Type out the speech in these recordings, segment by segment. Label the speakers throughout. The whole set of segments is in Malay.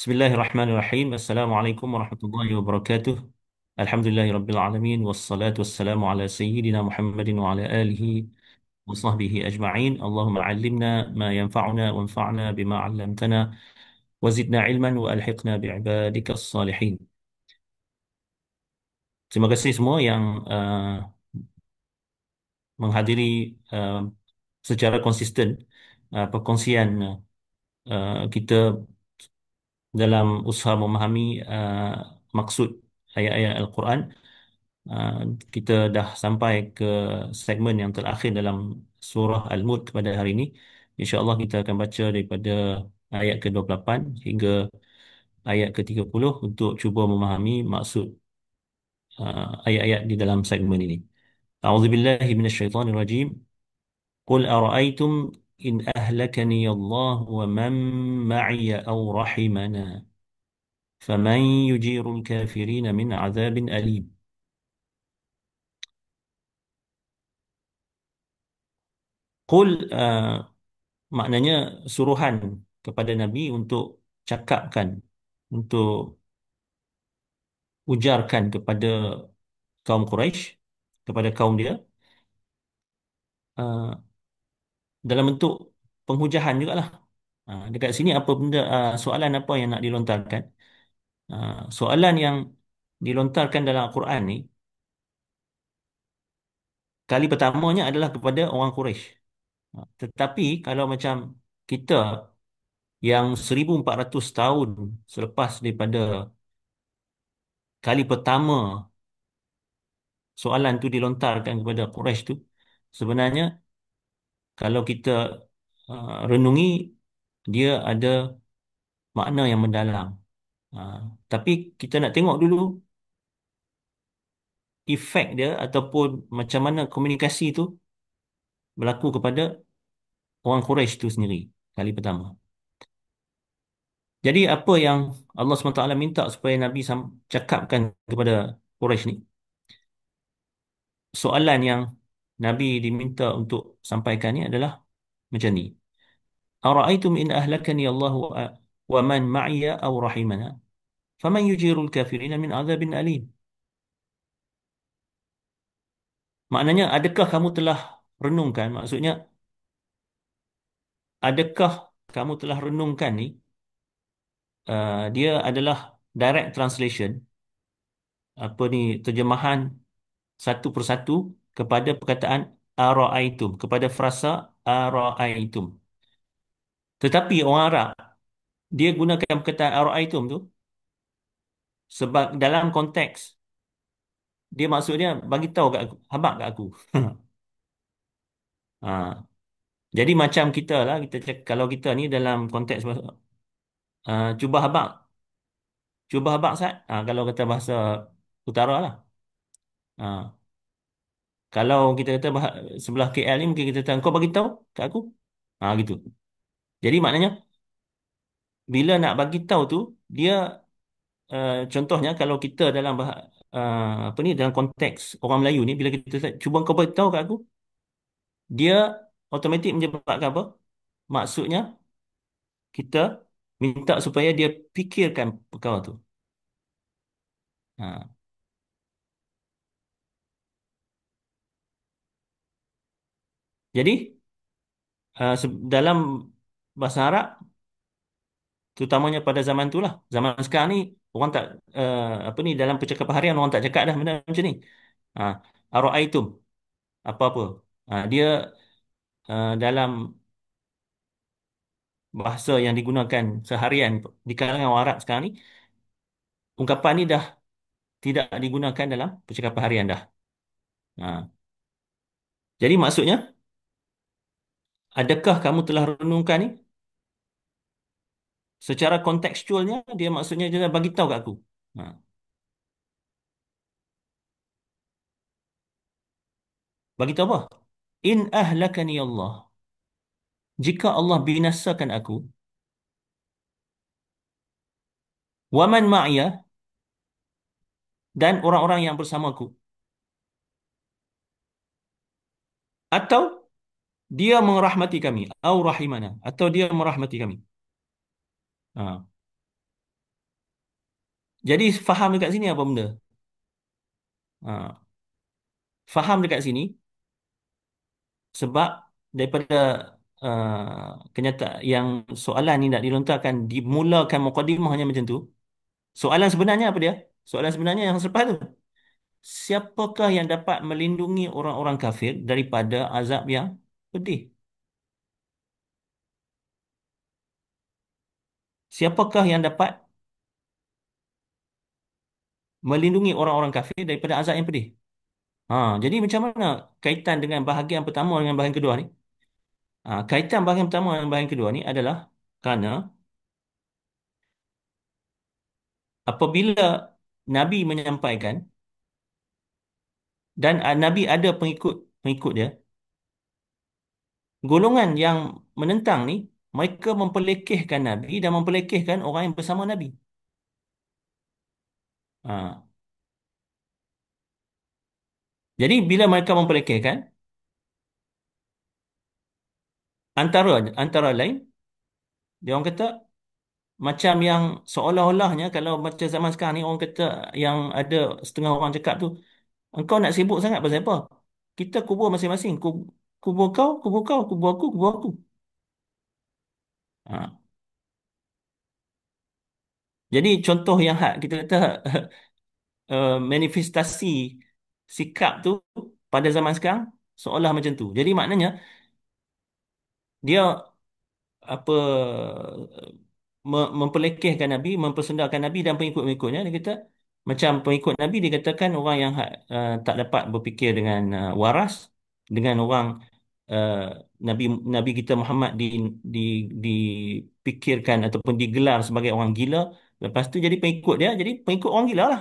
Speaker 1: Bismillahirrahmanirrahim. Assalamualaikum warahmatullahi wabarakatuh. Alhamdulillahirabbil alamin wassalatu wassalamu ala sayyidina Muhammadin wa ala alihi wa sahbihi ajma'in. Allahumma 'allimna ma yanfa'una wanfa'na bima 'allamtana wa zidna ilman wa alhiqna bi'ibadikas salihin. Terima kasih semua yang menghadiri uh, secara konsisten perkongsian kita dalam usaha memahami maksud ayat-ayat Al-Quran. Uh, kita dah sampai ke segmen yang terakhir dalam surah Al-Mulk pada hari ini. InsyaAllah kita akan baca daripada ayat ke-28 hingga ayat ke-30 untuk cuba memahami maksud ayat-ayat di dalam segmen ini. A'udzubillahi minasyaitonirrajim. Qul ara'aytum in ahlakani Allah wa man ma'iya aw rahimana faman yujirul kafirin min 'adzabin alim. Qul maknanya suruhan kepada Nabi untuk cakapkan, untuk ujarkan kepada kaum Quraisy, kepada kaum dia, uh, dalam bentuk penghujahan jugalah. Dekat sini apa benda, soalan apa yang nak dilontarkan? Soalan yang dilontarkan dalam Al-Quran ni, kali pertamanya adalah kepada orang Quraisy. Tetapi kalau macam kita yang 1400 tahun selepas daripada kali pertama soalan tu dilontarkan kepada Quraisy tu, sebenarnya kalau kita renungi, dia ada makna yang mendalam. Uh, tapi kita nak tengok dulu efek dia ataupun macam mana komunikasi tu berlaku kepada orang Quraisy tu sendiri kali pertama. Jadi apa yang Allah SWT minta supaya Nabi cakapkan kepada Quraisy ni? Soalan yang Nabi diminta untuk sampaikan ni adalah macam ni. Ara'aitum in ahlakani Allah wa man ma'iya aw rahimana faman yujirul kafirina min azabin alim. Maknanya adakah kamu telah renungkan, maksudnya adakah kamu telah renungkan ni, dia adalah direct translation, apa ni, terjemahan satu persatu kepada perkataan ara'aitum, kepada frasa ara'aitum. Tetapi orang Arab dia gunakan perkataan ara'aitum tu sebab dalam konteks dia, maksudnya bagi tahu kat aku, habaq kat aku. ha. Jadi macam kita lah, kita cakap, kalau kita ni dalam konteks cuba habaq, cuba habaq Sat. Kalau kata bahasa utara lah. Ha. Kalau kita kata sebelah KL ni mungkin kita kata kau bagi tahu kat aku. Gitu. Jadi maknanya bila nak bagi tahu tu, dia contohnya kalau kita dalam apa ni, dalam konteks orang Melayu ni, bila kita kata cuba kau bagi tahu kat aku, dia automatik menyebabkan apa? Maksudnya kita minta supaya dia fikirkan perkara tu. Ha. Jadi dalam bahasa Arab, terutamanya pada zaman tu lah, zaman sekarang ni orang tak, apa ni, dalam percakapan harian orang tak cakap dah benda macam ni. Ha, ara'aitum, apa-apa. Dia dalam bahasa yang digunakan seharian di kalangan orang Arab sekarang ni, ungkapan ni dah tidak digunakan dalam percakapan harian dah. Ha. Jadi maksudnya, adakah kamu telah renungkan ni? Secara kontekstualnya, dia maksudnya dia dah bagi tahu kat aku. Ha. Bagi tahu apa? In ahlakani Allah. Jika Allah binasakan aku, waman ma'iyah, dan orang-orang yang bersamaku, atau dia merahmati kami, au rahimana, atau dia merahmati kami. Ha. Jadi faham dekat sini apa benda? Ha, faham dekat sini sebab daripada kenyataan yang soalan ni nak dilontarkan dimulakan mukadimahnya macam tu. Soalan sebenarnya apa dia? Soalan sebenarnya yang selepas tu. Siapakah yang dapat melindungi orang-orang kafir daripada azab yang pedih? Siapakah yang dapat melindungi orang-orang kafir daripada azab yang pedih? Ha, jadi macam mana kaitan dengan bahagian pertama dengan bahagian kedua ni? Ha, kaitan bahagian pertama dengan bahagian kedua ni adalah kerana apabila Nabi menyampaikan dan Nabi ada pengikut dia, golongan yang menentang ni mereka mempelekehkan Nabi dan mempelekehkan orang yang bersama Nabi. Ha, jadi bila mereka mempelekehkan, antara antara lain dia orang kata macam yang seolah-olahnya kalau macam zaman sekarang ni orang kata yang ada setengah orang cakap tu, engkau nak sibuk sangat pasal apa? Kita kubur masing-masing. Kubur kau, kubur kau, kubur aku, kubur aku. Ha. Jadi contoh yang hak kita kata manifestasi sikap tu pada zaman sekarang seolah macam tu. Jadi maknanya dia apa mempelekehkan Nabi, mempersendakan Nabi dan pengikut-pengikutnya. Dia kata macam pengikut Nabi dikatakan orang yang tak dapat berfikir dengan waras, dengan orang uh, Nabi Nabi kita Muhammad di dipikirkan ataupun digelar sebagai orang gila. Lepas tu jadi pengikut dia, jadi pengikut orang gila lah.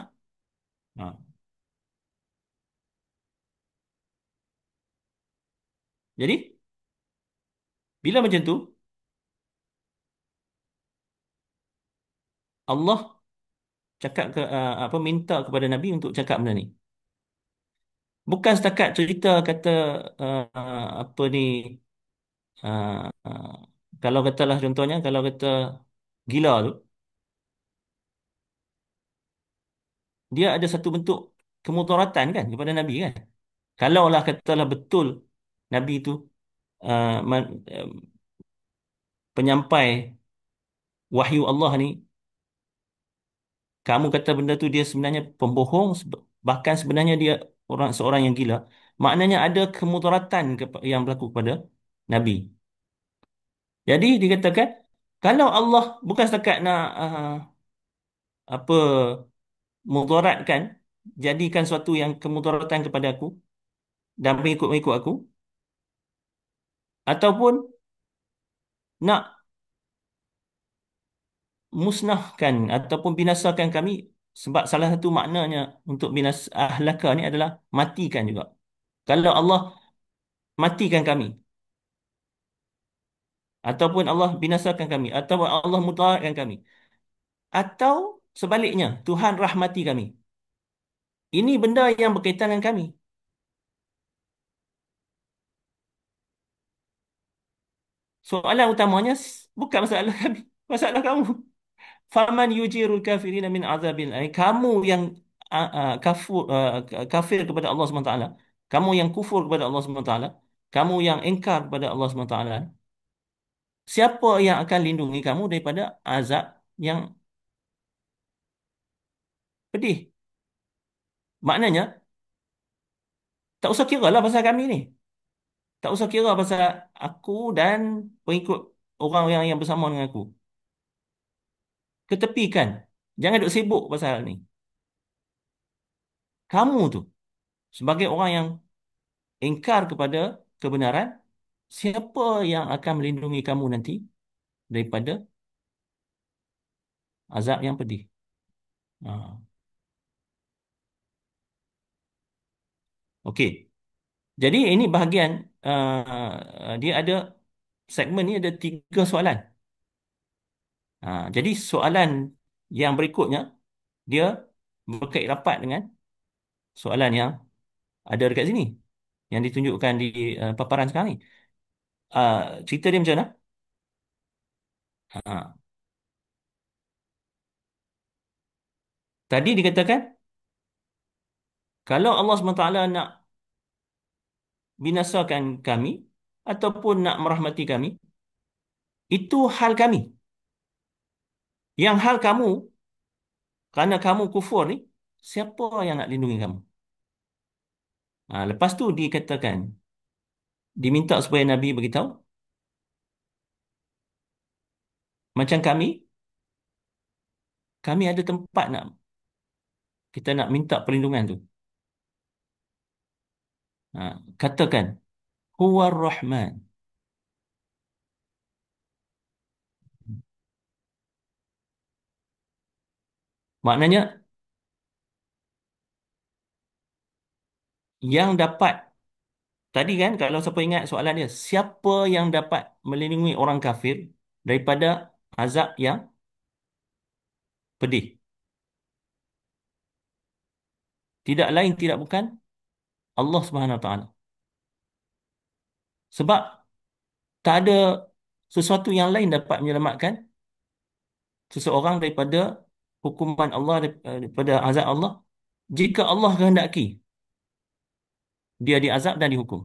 Speaker 1: Ha. Jadi bila macam tu Allah cakap ke apa minta kepada Nabi untuk cakap benda ni. Bukan setakat cerita kata apa ni kalau katalah contohnya kalau kata gila tu dia ada satu bentuk kemudaratan kan kepada Nabi kan. Kalaulah katalah betul Nabi tu uh, man- uh, penyampai wahyu Allah ni kamu kata benda tu dia sebenarnya pembohong bahkan sebenarnya dia seorang yang gila maknanya ada kemudaratan yang berlaku kepada Nabi. Jadi dikatakan kalau Allah bukan setakat nak apa mudaratkan jadikan suatu yang kemudaratan kepada aku dan pengikut-pengikut aku ataupun nak musnahkan ataupun binasakan kami sebab salah satu maknanya untuk binas ahlaka ni adalah matikan juga. Kalau Allah matikan kami ataupun Allah binasakan kami ataupun Allah mudaratkan kami atau sebaliknya Tuhan rahmati kami. Ini benda yang berkaitan dengan kami. Soalan utamanya bukan masalah kami, masalah kamu. Faman yujirul kafirin min azabil alim. Kamu yang kafir kepada Allah SWT. Kamu yang kufur kepada Allah SWT. Kamu yang ingkar kepada Allah SWT. Siapa yang akan lindungi kamu daripada azab yang pedih? Maknanya, tak usah kira lah pasal kami ni. Tak usah kira pasal aku dan pengikut orang yang bersama dengan aku. Ketepikan. Jangan duk sibuk pasal hal ni. Kamu tu, sebagai orang yang ingkar kepada kebenaran, siapa yang akan melindungi kamu nanti daripada azab yang pedih? Ha. Okey. Jadi ini bahagian dia ada segmen ni ada tiga soalan. Jadi soalan yang berikutnya dia berkait rapat dengan soalan yang ada dekat sini yang ditunjukkan di paparan sekarang ni. Cerita dia macam mana? Ha. Tadi dikatakan, kalau Allah SWT nak binasakan kami ataupun nak merahmati kami, itu hal kami. Yang hal kamu, kerana kamu kufur ni, siapa yang nak lindungi kamu? Lepas tu dikatakan, diminta supaya Nabi beritahu, macam kami ada tempat nak kita nak minta perlindungan tu. Katakan, Huwar Rahman. Maknanya, yang dapat, tadi kan, kalau siapa ingat soalan dia, siapa yang dapat melindungi orang kafir daripada azab yang pedih? Tidak lain, tidak bukan Allah Subhanahu Wa Taala. Sebab tak ada sesuatu yang lain dapat menyelamatkan seseorang daripada hukuman Allah, daripada azab Allah, jika Allah kehendaki dia diazab dan dihukum.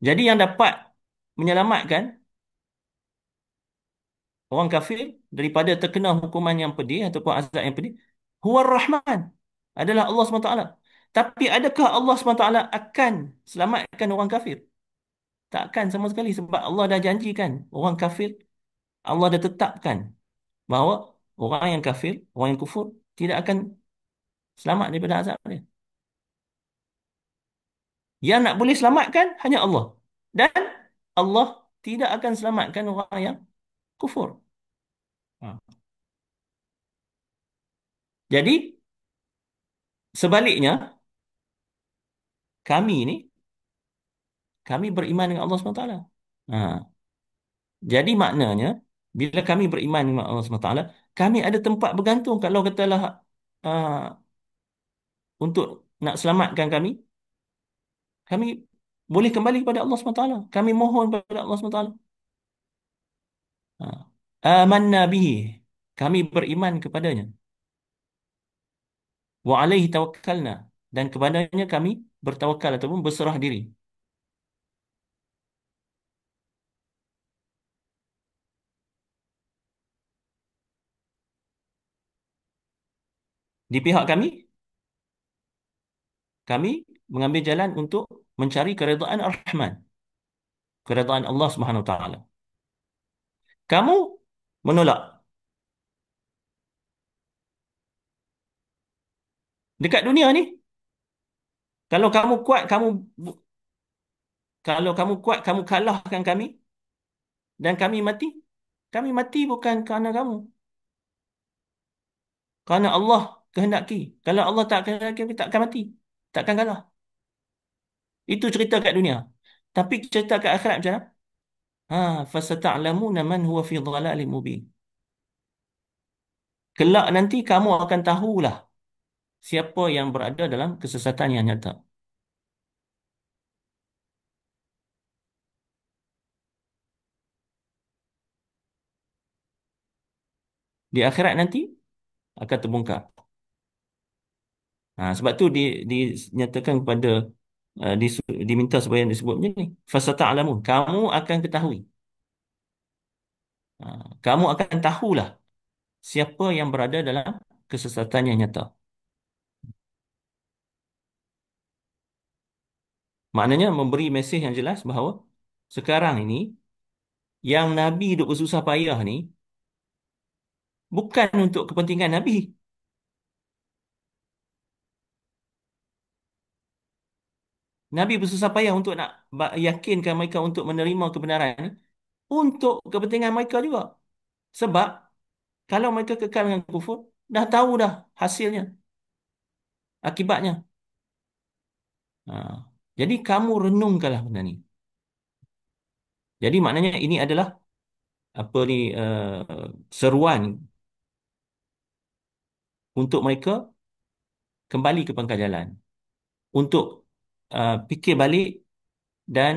Speaker 1: Jadi yang dapat menyelamatkan orang kafir daripada terkena hukuman yang pedih ataupun azab yang pedih, Huwar Rahman, adalah Allah SWT. Tapi adakah Allah SWT akan selamatkan orang kafir? Takkan sama sekali, sebab Allah dah janjikan orang kafir, Allah dah tetapkan bahawa orang yang kafir, orang yang kufur tidak akan selamat daripada azab dia. Yang nak boleh selamatkan hanya Allah. Dan Allah tidak akan selamatkan orang yang kufur. Ha. Jadi, sebaliknya, kami ni, kami beriman dengan Allah SWT. Ha. Jadi maknanya, bila kami beriman dengan Allah SWT, kami ada tempat bergantung. Kalau katalah uh, untuk nak selamatkan kami, kami boleh kembali kepada Allah SWT. Kami mohon kepada Allah SWT. Ha. Amanna bihi. Kami beriman kepadanya. Wa alaihi tawakkalna. Dan kepadanya kami bertawakal ataupun berserah diri. Di pihak kami mengambil jalan untuk mencari keredaan Ar-Rahman. Keredaan Allah Subhanahu Wa Taala. Kamu menolak. Dekat dunia ni, kalau kamu kuat, kalau kamu kuat, kamu kalahkan kami dan kami mati. Kami mati bukan kerana kamu. Kerana Allah kehendaki. Kalau Allah tak kehendaki, kita takkan mati. Takkan kalah. Itu cerita kat dunia. Tapi cerita kat akhirat macam mana? Fasata'lamuna man huwa fi dhalalim mubin. Kelak nanti kamu akan tahulah siapa yang berada dalam kesesatan yang nyata. Di akhirat nanti akan terbongkar. Sebab tu dinyatakan kepada diminta supaya disebut macam ni. Fasata'lamun. Kamu akan ketahui. Ha, Kamu akan tahulah siapa yang berada dalam kesesatan yang nyata. Maknanya memberi mesej yang jelas bahawa sekarang ini yang Nabi duk bersusah payah ni bukan untuk kepentingan Nabi. Nabi bersusah payah untuk nak yakinkan mereka untuk menerima kebenaran ni untuk kepentingan mereka juga. Sebab kalau mereka kekal dengan kufur, dah tahu dah hasilnya, akibatnya. Ha. Jadi kamu renungkanlah benda ni. Jadi maknanya ini adalah apa ni seruan untuk mereka kembali ke pangkal jalan, untuk fikir balik dan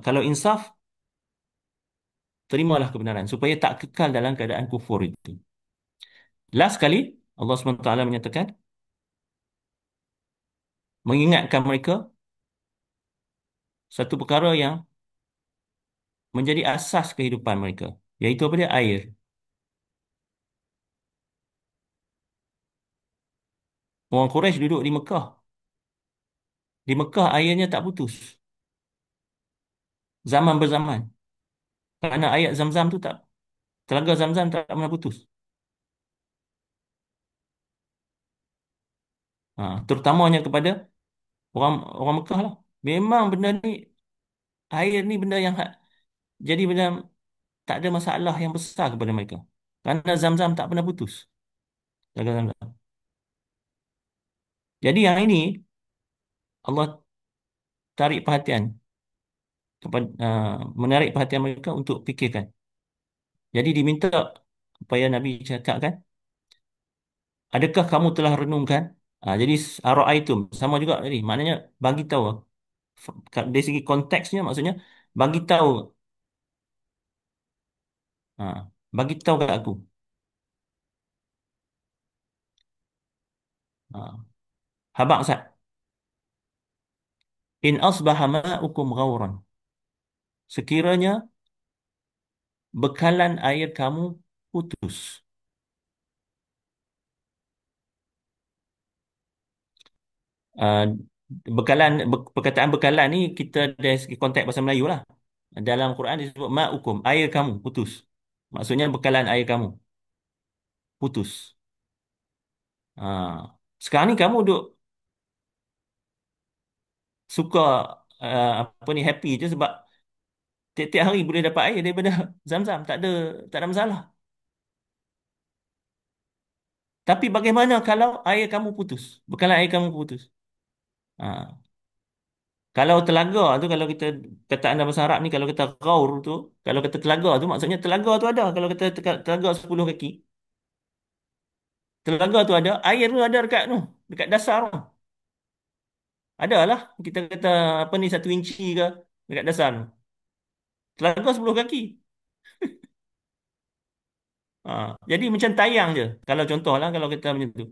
Speaker 1: kalau insaf, terimalah kebenaran supaya tak kekal dalam keadaan kufur itu. Last kali Allah SWT menyatakan mengingatkan mereka satu perkara yang menjadi asas kehidupan mereka, iaitu apa dia? Air. Orang Quraisy duduk di Mekah. Di Mekah airnya tak putus. Zaman berzaman. Kerana ayat Zam-Zam tu tak, telaga Zam-Zam tak pernah putus. Terutamanya kepada orang orang Mekah lah. Memang benda ni, air ni benda yang jadi benda tak ada masalah yang besar kepada mereka. Kerana Zam-Zam tak pernah putus. Telaga Zam-Zam. Jadi yang ini Allah tarik perhatian kepada menarik perhatian mereka untuk fikirkan. Jadi diminta supaya Nabi cakap kan, adakah kamu telah renungkan? Jadi ara'aitum sama juga tadi. Maknanya bagi tahu. Dari segi konteksnya maksudnya bagi tahu, bagi tahu kat aku. Ha, Habaq Sat. In asbaha ma'ukum ghauran. Sekiranya bekalan air kamu putus. Uh, perkataan bekalan ni kita dari segi konteks bahasa Melayu lah. Dalam Quran disebut ma'ukum, air kamu putus. Maksudnya bekalan air kamu putus. Sekarang ni kamu duk suka apa ni, happy je sebab tiap-tiap hari boleh dapat air daripada Zam-Zam, tak ada masalah. Tapi bagaimana kalau air kamu putus? Bekalan air kamu putus. Ha. Kalau telaga tu, kalau kita kataan dalam bahasa Arab ni, kalau kita ghaur tu, kalau kata telaga tu maksudnya telaga tu ada. Kalau kita telaga 10 kaki, telaga tu ada, air tu ada dekat tu, dekat dasar tu. Ada lah. Kita kata apa ni, 1 inci ke dekat dasar tu. Telaga 10 kaki. Ha. Jadi macam tayang je. Kalau contoh lah, kalau kita macam tu.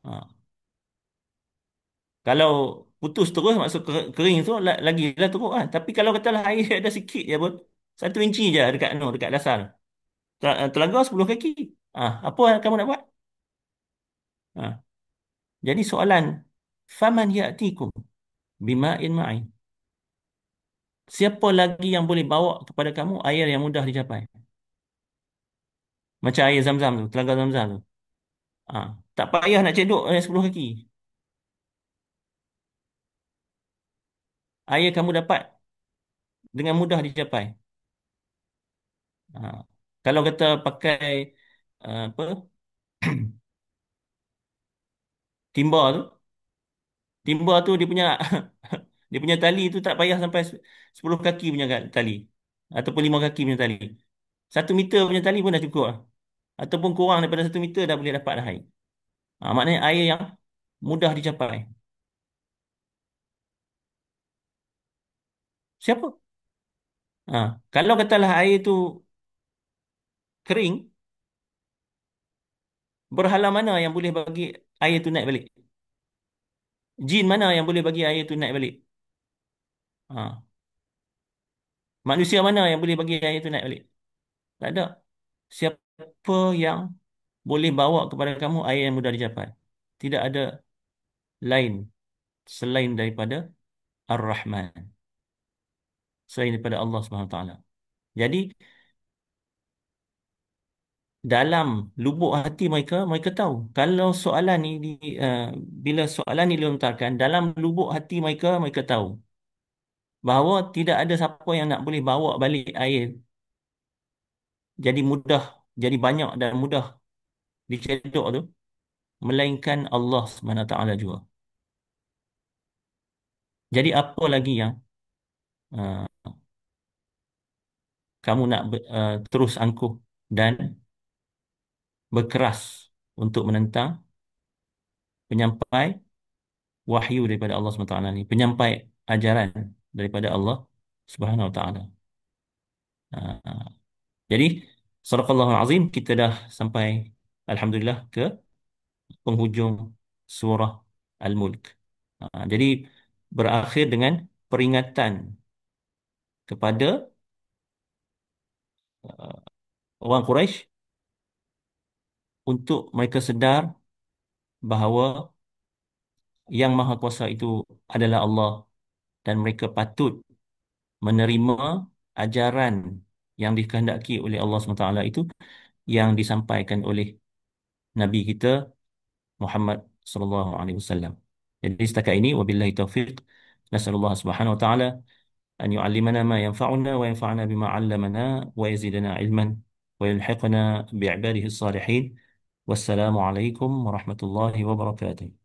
Speaker 1: Ha. Kalau putus terus masuk kering tu lagi lah teruk kan. Tapi kalau katalah air ada sikit je pun, 1 inci je dekat no, dekat dasar. Telaga 10 kaki. Apa yang kamu nak buat? Ha. Jadi soalan, faman ya'tikum bima'in ma'in. Siapa lagi yang boleh bawa kepada kamu air yang mudah dicapai? Macam air Zam-Zam tu, telaga Zam-Zam tu. Ha. Tak payah nak cedok 10 kaki. Air kamu dapat dengan mudah dicapai. Ha. Kalau kita pakai apa, timba tu, timba tu dia punya dia punya tali tu tak payah sampai 10 kaki punya tali ataupun 5 kaki punya tali. 1 meter punya tali pun dah cukup lah. Ataupun kurang daripada 1 meter dah boleh dapat dah air. Maknanya air yang mudah dicapai. Siapa? Kalau katalah air tu kering, berhala mana yang boleh bagi air tu naik balik? Jin mana yang boleh bagi air tu naik balik? Ha. Manusia mana yang boleh bagi air tu naik balik? Tak ada. Siapa yang boleh bawa kepada kamu air yang mudah dicapai? Tidak ada lain selain daripada Ar-Rahman, selain daripada Allah Subhanahu Wa Taala. Jadi dalam lubuk hati mereka, mereka tahu kalau soalan ni bila soalan ni dilontarkan dalam lubuk hati mereka, mereka tahu bahawa tidak ada siapa yang nak boleh bawa balik air jadi mudah, jadi banyak dan mudah dicedok tu, melainkan Allah Subhanahu Wa Taala juga. Jadi apa lagi yang uh, kamu nak terus angkuh dan berkeras untuk menentang penyampai wahyu daripada Allah Subhanahu Wa Taala ni, penyampai ajaran daripada Allah Subhanahu Wa Taala. Uh, jadi, Sadaqallahul Azim, kita dah sampai Alhamdulillah ke penghujung surah Al-Mulk. Jadi berakhir dengan peringatan kepada uh, orang Quraisy untuk mereka sedar bahawa yang Maha Kuasa itu adalah Allah, dan mereka patut menerima ajaran yang dikehendaki oleh Allah SWT itu, yang disampaikan oleh Nabi kita Muhammad sallallahu alaihi wasallam. Jadi setakat ini, wabillahi taufiq, nasallallahu subhanahu wa ta'ala an yu'allimana ma yanfa'una wa yanfa'ana bima 'allamana wa yazidana ilman wa yulhiqna bi'ibadihi salihin. Wassalamu alaikum warahmatullahi wabarakatuh.